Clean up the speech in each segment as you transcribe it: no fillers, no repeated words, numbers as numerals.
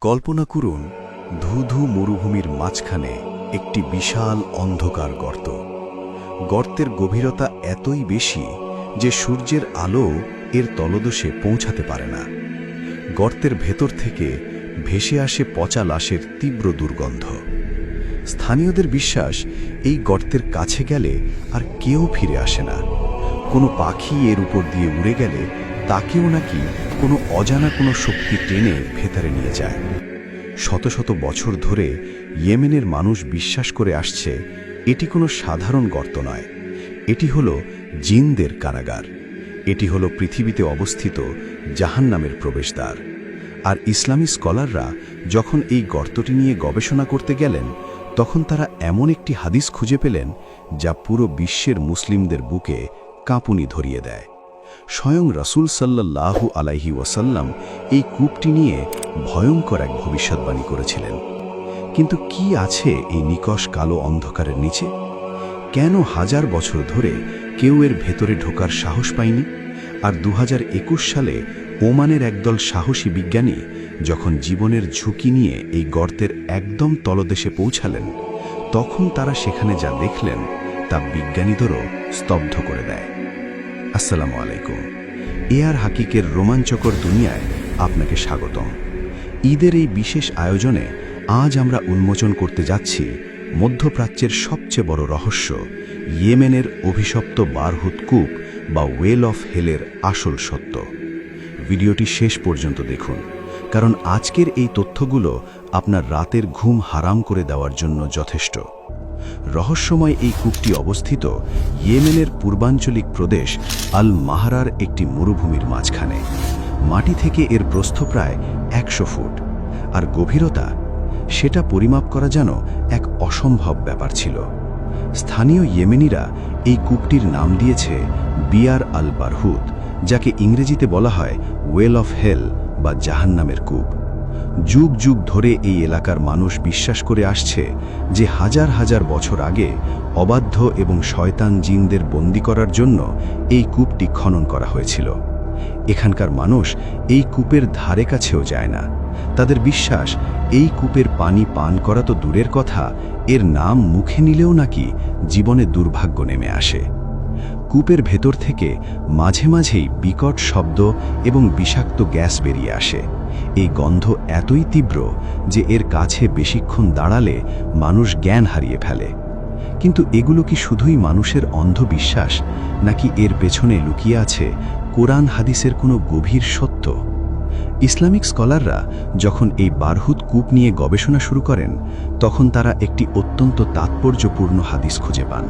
কল্পনা করুন ধুধু মরুভূমির মাঝখানে একটি বিশাল অন্ধকার গর্ত। গর্তের গভীরতা এতই বেশি যে সূর্যের আলো এর তলদেশে পৌঁছাতে পারে না। গর্তের ভেতর থেকে ভেসে আসে পচা লাশের তীব্র দুর্গন্ধ। স্থানীয়দের বিশ্বাস, এই গর্তের কাছে গেলে আর কেউ ফিরে আসে না। কোনো পাখি এর উপর দিয়ে উড়ে গেলে তাকেও নাকি কোনো অজানা কোনো শক্তি টেনে ভেতরে নিয়ে যায়। শত শত বছর ধরে ইয়েমেনের মানুষ বিশ্বাস করে আসছে এটি কোনো সাধারণ গর্ত নয়, এটি হলো জিনদের কারাগার। এটি হলো পৃথিবীতে অবস্থিত জাহান্নামের প্রবেশদ্বার। আর ইসলামী স্কলাররা যখন এই গর্তটি নিয়ে গবেষণা করতে গেলেন, তখন তারা এমন একটি হাদিস খুঁজে পেলেন যা পুরো বিশ্বের মুসলিমদের বুকে কাঁপুনি ধরিয়ে দেয়। স্বয়ং রাসূল সাল্লাল্লাহু আলাইহি ওয়াসাল্লাম এই কূপটি নিয়ে ভয়ঙ্কর এক ভবিষ্যৎবাণী করেছিলেন। কিন্তু কি আছে এই নিকষ কালো অন্ধকারের নিচে? কেন হাজার বছর ধরে কেউ এর ভেতরে ঢোকার সাহস পায়নি? আর 2021 সালে ওমানের একদল সাহসী বিজ্ঞানী যখন জীবনের ঝুঁকি নিয়ে এই গর্তের একদম তলদেশে পৌঁছালেন, তখন তারা সেখানে যা দেখলেন তা বিজ্ঞানীদেরও স্তব্ধ করে দেয়। আসসালামু আলাইকুম। এআর হাকিকের রোমাঞ্চকর দুনিয়ায় আপনাকে স্বাগতম। ঈদের এই বিশেষ আয়োজনে আজ আমরা উন্মোচন করতে যাচ্ছি মধ্যপ্রাচ্যের সবচেয়ে বড় রহস্য, ইয়েমেনের অভিশপ্ত বারহুত কূপ বা ওয়েল অফ হেলের আসল সত্য। ভিডিওটি শেষ পর্যন্ত দেখুন, কারণ আজকের এই তথ্যগুলো আপনার রাতের ঘুম হারাম করে দেওয়ার জন্য যথেষ্ট। রহস্যময় এই কূপটি অবস্থিত ইয়েমেনের পূর্বাঞ্চলিক প্রদেশ আল মাহরার একটি মরুভূমির মাঝখানে। মাটি থেকে এর প্রস্থ প্রায় 100 ফুট, আর গভীরতা, সেটা পরিমাপ করা যেন এক অসম্ভব ব্যাপার ছিল। স্থানীয় ইয়েমেনিরা এই কূপটির নাম দিয়েছে বিয়ার আল বারহুত, যাকে ইংরেজিতে বলা হয় ওয়েল অফ হেল বা জাহান্নামের কূপ। যুগ যুগ ধরে এই এলাকার মানুষ বিশ্বাস করে আসছে যে হাজার হাজার বছর আগে অবাধ্য এবং শয়তান জিনদের বন্দী করার জন্য এই কূপটি খনন করা হয়েছিল। এখানকার মানুষ এই কূপের ধারে কাছেও যায় না। তাদের বিশ্বাস, এই কূপের পানি পান করা তো দূরের কথা, এর নাম মুখে নিলেও নাকি জীবনে দুর্ভাগ্য নেমে আসে। কূপের ভেতর থেকে মাঝে মাঝেই বিকট শব্দ এবং বিষাক্ত গ্যাস বেরিয়ে আসে। এই গন্ধ এতই তীব্র যে এর কাছে বেশিক্ষণ দাঁড়ালে মানুষ জ্ঞান হারিয়ে ফেলে। কিন্তু এগুলো কি শুধুই মানুষের অন্ধবিশ্বাস, নাকি এর পেছনে লুকিয়ে আছে কোরআন হাদিসের কোনো গভীর সত্য? ইসলামিক স্কলাররা যখন এই বারহুত কূপ নিয়ে গবেষণা শুরু করেন, তখন তারা একটি অত্যন্ত তাৎপর্যপূর্ণ হাদিস খুঁজে পান।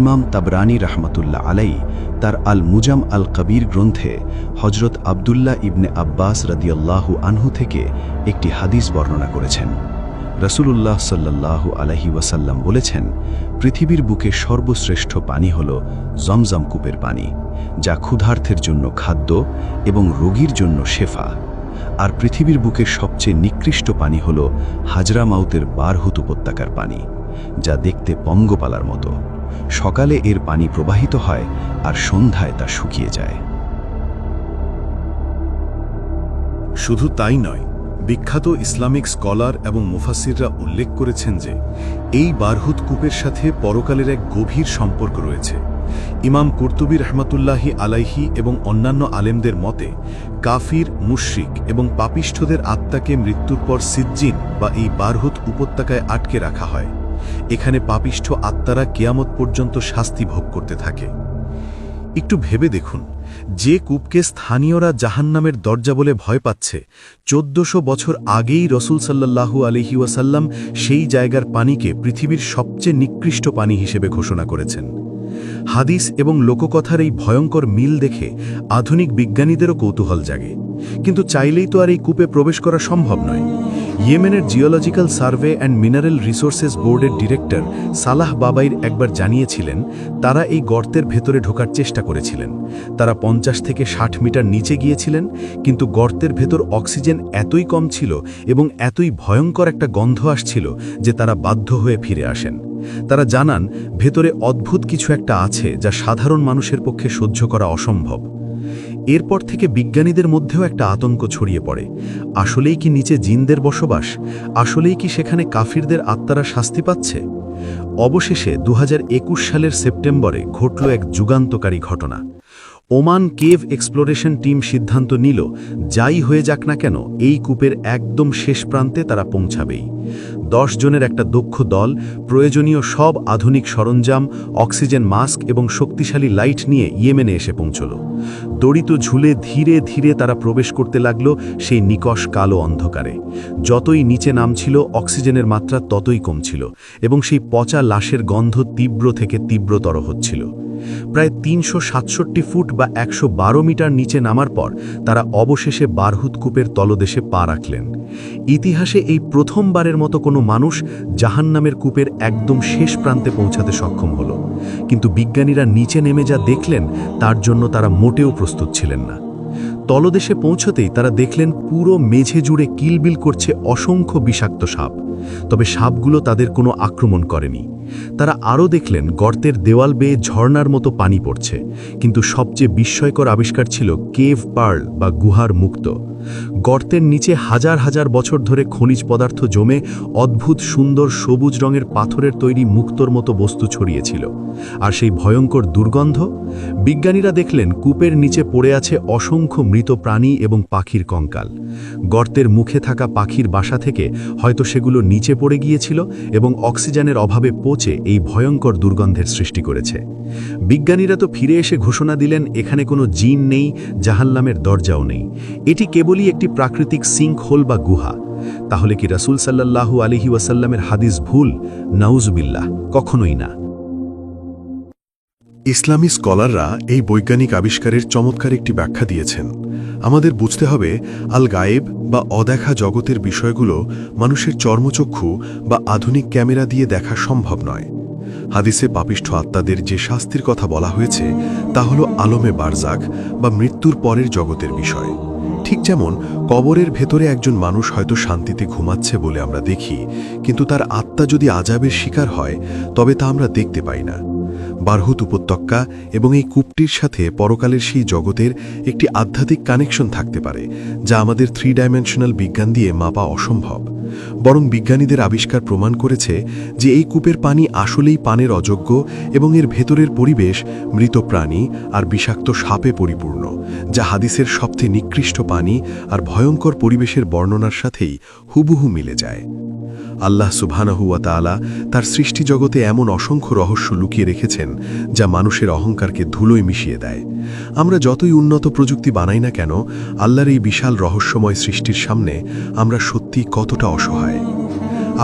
ইমাম তাবরানী রাহমাতুল্লাহ আলাইহি তার আল মুজাম আল কবির গ্রন্থে হজরত আবদুল্লাহ ইবনে আব্বাস রাদিয়াল্লাহু আনহু থেকে একটি হাদিস বর্ণনা করেছেন। রাসূলুল্লাহ সাল্লাল্লাহু আলাইহি ওয়াসাল্লাম বলেছেন, পৃথিবীর বুকে সর্বশ্রেষ্ঠ পানি হল জমজম কূপের পানি, যা ক্ষুধার্তের জন্য খাদ্য এবং রোগীর জন্য শেফা। আর পৃথিবীর বুকে সবচেয়ে নিকৃষ্ট পানি হল হাজরামাউতের বারহুত উপত্যকার পানি, যা দেখতে পঙ্গপালার মতো। সকালে এর পানি প্রবাহিত হয় আর সন্ধ্যায় তা শুকিয়ে যায়। শুধু তাই নয়, বিখ্যাত ইসলামিক স্কলার এবং মুফাসসিররা উল্লেখ করেছেন যে এই বারহুত কূপের সাথে পরকালের এক গভীর সম্পর্ক রয়েছে। ইমাম কুরতুবী রহমাতুল্লাহি আলাইহি এবং অন্যান্য আলেমদের মতে, কাফির, মুশরিক এবং পাপিষ্ঠদের আত্মাকে মৃত্যুর পর সিজ্জিন বা এই বারহুত উপত্যকায় আটকে রাখা হয়। এখানে পাপিষ্ঠ আত্মারা কিয়ামত পর্যন্ত শাস্তি ভোগ করতে থাকে। একটু ভেবে দেখুন, যে কূপকে স্থানীয়রা জাহান্নামের দরজা বলে ভয় পাচ্ছে, 1400 বছর আগেই রাসূল সাল্লাল্লাহু আলাইহি ওয়াসাল্লাম সেই জায়গার পানিকে পৃথিবীর সবচেয়ে নিকৃষ্ট পানি হিসেবে ঘোষণা করেছেন। হাদিস এবং লোককথার এই ভয়ঙ্কর মিল দেখে আধুনিক বিজ্ঞানীদেরও কৌতূহল জাগে। কিন্তু চাইলেই তো আর এই কূপে প্রবেশ করা সম্ভব নয়। ইয়েমেনের geological survey and mineral resources বোর্ডের ডিরেক্টর সালাহ বাবাইর একবার জানিয়েছিলেন, তারা এই গর্তের ভেতরে ঢোকার চেষ্টা করেছিলেন। তারা 50 থেকে 60 মিটার নিচে গিয়েছিলেন, কিন্তু গর্তের ভেতর অক্সিজেন এতই কম ছিল এবং এতই ভয়ঙ্কর একটা গন্ধ আসছিল যে তারা বাধ্য হয়ে ফিরে আসেন। তারা জানান, ভেতরে অদ্ভুত কিছু একটা আছে যা সাধারণ মানুষের পক্ষে সহ্য করা অসম্ভব। এরপর থেকে বিজ্ঞানীদের মধ্যেও একটা আতঙ্ক ছড়িয়ে পড়ে। আসলেই কি নিচে জিনদের বসবাস? আসলেই কি সেখানে কাফিরদের আত্মারা শাস্তি পাচ্ছে? অবশেষে 2021 সালের সেপ্টেম্বরে ঘটল এক যুগান্তকারী ঘটনা। ওমান কেভ এক্সপ্লোরেশন টিম সিদ্ধান্ত নিল, যাই হয়ে যাক না কেন এই কূপের একদম শেষ প্রান্তে তারা পৌঁছাবেই। 10 জনের একটা দক্ষ দল প্রয়োজনীয় সব আধুনিক সরঞ্জাম, অক্সিজেন মাস্ক এবং শক্তিশালী লাইট নিয়ে ইয়েমেনে এসে পৌঁছল। দড়িত ঝুলে ধীরে ধীরে তারা প্রবেশ করতে লাগল সেই নিকষ কালো অন্ধকারে। যতই নিচে নামছিল অক্সিজেনের মাত্রা ততই কমছিল এবং সেই পচা লাশের গন্ধ তীব্র থেকে তীব্রতর হচ্ছিল। প্রায় 367 ফুট বা 112 মিটার নিচে নামার পর তারা অবশেষে বারহুত কূপের তলদেশে পা রাখলেন। ইতিহাসে এই প্রথমবারের মতো কোনো মানুষ জাহান্নামের কূপের একদম শেষ প্রান্তে পৌঁছাতে সক্ষম হল। কিন্তু বিজ্ঞানীরা নিচে নেমে যা দেখলেন তার জন্য তারা মোটেও প্রস্তুত ছিলেন না। তলদেশে পৌঁছতেই তারা দেখলেন পুরো মেঝে জুড়ে কিলবিল করছে অসংখ্য বিষাক্ত সাপ। তবে সাপগুলো তাদের কোনো আক্রমণ করেনি। তারা আরও দেখলেন গর্তের দেওয়াল বেয়ে ঝর্ণার মতো পানি পড়ছে, কিন্তু সবচেয়ে বিস্ময়কর আবিষ্কার ছিল কেভ পার্ল বা গুহার মুক্ত। গর্তের নিচে হাজার হাজার বছর ধরে খনিজ পদার্থ জমে অদ্ভুত সুন্দর সবুজ রঙের পাথরের তৈরি মুক্তোর মতো বস্তু ছড়িয়েছিল। আর সেই ভয়ঙ্কর দুর্গন্ধ? বিজ্ঞানীরা দেখলেন কূপের নিচে পড়ে আছে অসংখ্য মৃত প্রাণী এবং পাখির কঙ্কাল। গর্তের মুখে থাকা পাখির বাসা থেকে হয়তো সেগুলো নিচে পড়ে গিয়েছিল এবং অক্সিজেনের অভাবে পচে এই ভয়ঙ্কর দুর্গন্ধের সৃষ্টি করেছে। বিজ্ঞানীরা তো ফিরে এসে ঘোষণা দিলেন এখানে কোনো জিন নেই, জাহান্নামের দরজাও নেই। এটি কেবলই একটি প্রাকৃতিক সিঙ্ক হোল বা গুহা। তাহলে কি রাসূল সাল্লাল্লাহু আলাইহি ওয়াসাল্লামের হাদিস ভুল? নাউজুবিল্লাহ, কখনোই না। ইসলামী স্কলাররা এই বৈজ্ঞানিক আবিষ্কারের চমৎকার একটি ব্যাখ্যা দিয়েছেন। আমাদের বুঝতে হবে আল গায়েব বা অদেখা জগতের বিষয়গুলো মানুষের চর্মচক্ষু বা আধুনিক ক্যামেরা দিয়ে দেখা সম্ভব নয়। হাদিসে পাপিষ্ঠ আত্মাদের যে শাস্তির কথা বলা হয়েছে তা হল আলমে বারজাখ বা মৃত্যুর পরের জগতের বিষয়। ঠিক যেমন কবরের ভেতরে একজন মানুষ হয়তো শান্তিতে ঘুমাচ্ছে বলে আমরা দেখি, কিন্তু তার আত্মা যদি আযাবের শিকার হয় তবে তা আমরা দেখতে পাই না। বারহুত উপত্যকা এবং এই কূপটির সাথে পরকালের সেই জগতের একটি আধ্যাত্মিক কানেকশন থাকতে পারে, যা আমাদের 3 ডাইমেনশনাল বিজ্ঞান দিয়ে মাপা অসম্ভব। বরং বিজ্ঞানীদের আবিষ্কার প্রমাণ করেছে যে এই কূপের পানি আসলেই পানের অযোগ্য এবং এর ভেতরের পরিবেশ মৃত প্রাণী আর বিষাক্ত সাপে পরিপূর্ণ, যা হাদিসের সবচেয়ে নিকৃষ্ট পানি আর ভয়ঙ্কর পরিবেশের বর্ণনার সাথেই হুবহু মিলে যায়। আল্লাহ সুবহানাহু ওয়া তাআলা তার সৃষ্টি জগতে এমন অসংখ্য রহস্য লুকিয়ে রেখেছেন যা মানুষের অহংকারকে ধুলোয় মিশিয়ে দেয়। আমরা যতই উন্নত প্রযুক্তি বানাই না কেন, আল্লাহর এই বিশাল রহস্যময় সৃষ্টির সামনে আমরা সত্যি কতটা অসহায়।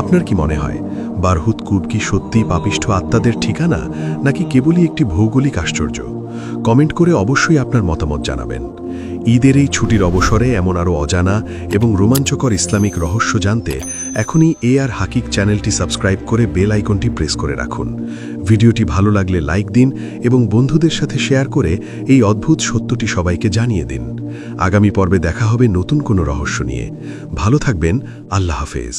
আপনার কি মনে হয় বারহুত কূপ কি সত্যিই পাপিষ্ঠ আত্মাদের ঠিকানা, নাকি কেবলই একটি ভৌগোলিক আশ্চর্য? কমেন্ট করে অবশ্যই আপনার মতামত জানাবেন। ঈদের এই ছুটির অবসরে এমন আরও অজানা এবং রোমাঞ্চকর ইসলামিক রহস্য জানতে এখনই AR হাকিক চ্যানেলটি সাবস্ক্রাইব করে বেল আইকনটি প্রেস করে রাখুন। ভিডিওটি ভালো লাগলে লাইক দিন এবং বন্ধুদের সাথে শেয়ার করে এই অদ্ভুত সত্যটি সবাইকে জানিয়ে দিন। আগামী পর্বে দেখা হবে নতুন কোনো রহস্য নিয়ে। ভালো থাকবেন। আল্লাহ হাফেজ।